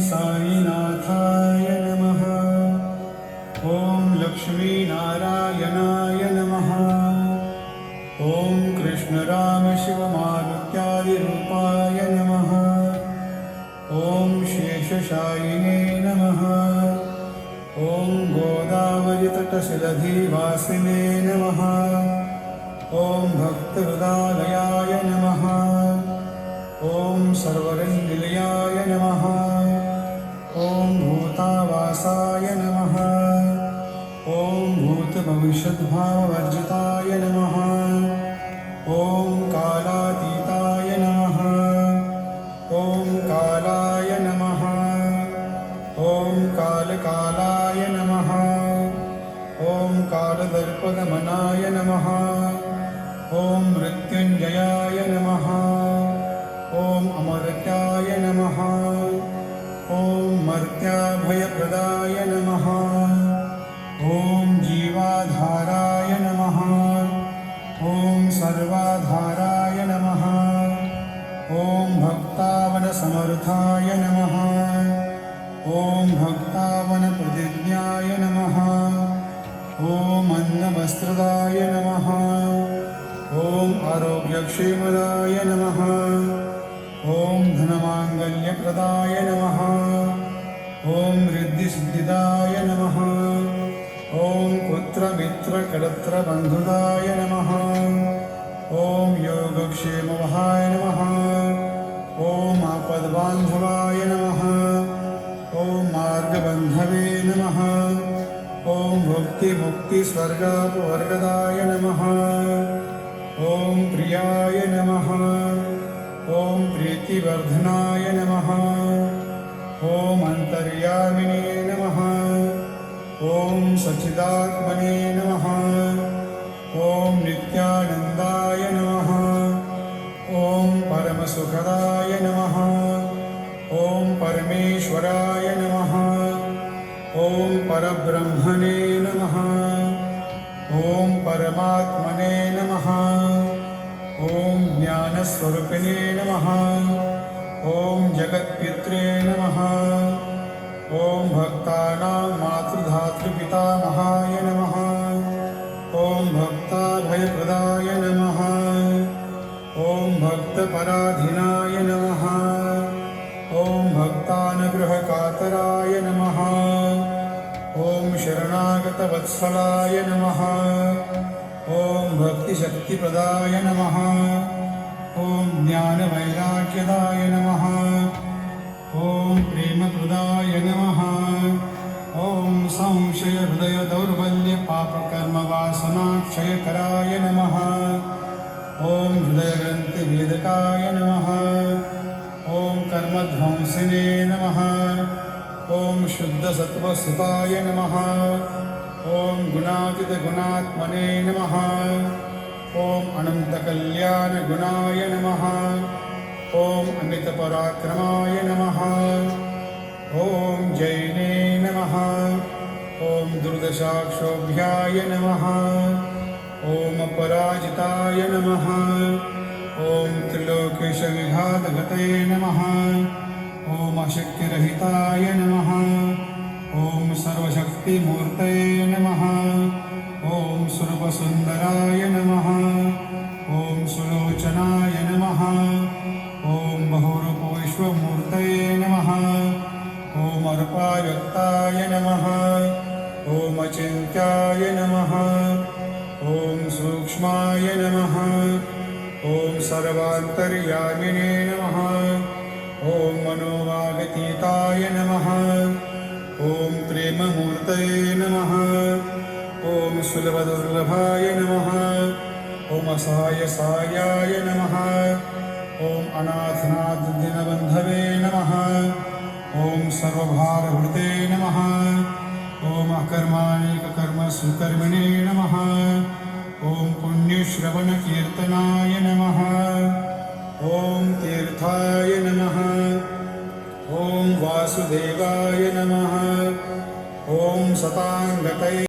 साईनाथाय नमः। ॐ लक्ष्मीनारायणाय नमः। ॐ कृष्णरामशिवमारुत्यादिरूपाय नमः। ॐ शेषशायिने नमः। ॐ गोदावरीतटशिलधिवासिने नमः। ॐ भक्तहृदालयाय नमः। ॐ सर्वरङ्गनिलयाय नमः। ॐ भूतावासाय नमः। ॐ भूतभविष्यद्भाववर्जिताय नमः। ॐ कालातीताय नमः। ॐ कालाय नमः। ॐ कालकालाय नमः। ॐ कालदर्पगमनाय नमः। ॐ मृत्युञ्जयाय नमः। ॐ अमर्त्याय नमः। ॐ मर्त्याभयप्रदाय नमः। ॐ जीवाधाराय नमः। ॐ सर्वाधाराय नमः। ॐ भक्तावनसमर्थाय नमः। ॐ भक्तावनप्रतिज्ञाय नमः। ॐ अन्नवस्त्रदाय नमः। ॐ आरोग्यक्षेमदाय नमः। ॐ धनमाङ्गल्यप्रदाय नमः। ॐ रिद्धिसिद्धिदाय नमः। ॐ पुत्रमित्रकलत्रबन्धुदाय नमः। ॐ योगक्षेमवहाय नमः। ॐ आपद्बान्धवाय नमः। ॐ मार्गबन्धवे नमः। ॐ भुक्तिमुक्तिस्वर्गापवर्गदाय नमः। ॐ प्रियाय नमः। ॐ प्रीतिवर्धनाय नमः। ॐ अन्तर्यामिने नमः। ॐ सच्चिदात्मने नमः। ॐ नित्यानन्दाय नमः। ॐ परमसुखदाय नमः। ॐ परमेश्वराय नमः। ॐ परब्रह्मणे नमः। ॐ परमात्मने नमः। ॐ ज्ञानस्वरूपिणे नमः। ॐ जगत्पित्रे नमः। ॐ भक्तानां मातृधातृपितामहाय नमः। ॐ भक्ताभयप्रदाय नमः। ॐ भक्तपराधीनाय नमः। ॐ भक्तानुग्रहकातराय नमः। ॐ शरणागतवत्सलाय नमः। ॐ भक्तिशक्तिप्रदाय नमः। ॐ ज्ञानवैराग्यदाय नमः। ॐ प्रेमप्रदाय नमः। ॐ संशयहृदयदौर्बल्यपापकर्मवासनाक्षयकराय नमः। ॐ हृदयग्रन्थिभेदकाय नमः। ॐ कर्मध्वंसिने नमः। ॐ शुद्धसत्त्वस्थिताय नमः। ॐ गुणातीतगुणात्मने नमः। ॐ अनन्तकल्याणगुणाय नमः। ॐ अमितपराक्रमाय नमः। ॐ जैने नमः। ॐ दुर्दशाक्षोभ्याय नमः। ॐ अपराजिताय नमः। ॐ त्रिलोकेशविघातगतये नमः। ॐ अशक्तिरहिताय नमः। ॐ सर्वशक्तिमूर्तये नमः। ॐ सर्वसुन्दराय नमः। ॐ सुलोचनाय नमः। ॐ बहुरूपविश्वमूर्तये नमः। ॐ अरूपाव्यक्ताय नमः। ॐ अचिन्त्याय नमः। ॐ सूक्ष्माय नमः। ॐ सर्वान्तर्यामिने नमः। ॐ मनोवागतीताय नमः। ॐ प्रेममूर्तये नमः। ॐ सुलभदुर्लभाय नमः। ॐ असहायसायाय नमः। ॐ अनाथनाथदीनबन्धवे नमः। ॐ सर्वभारभृते नमः। ॐ अकर्माणिककर्मसुकर्मिणे नमः। ॐ पुण्यश्रवणकीर्तनाय नमः। ॐ तीर्थाय नमः। ॐ वासुदेवाय नमः। ॐ सताङ्गतये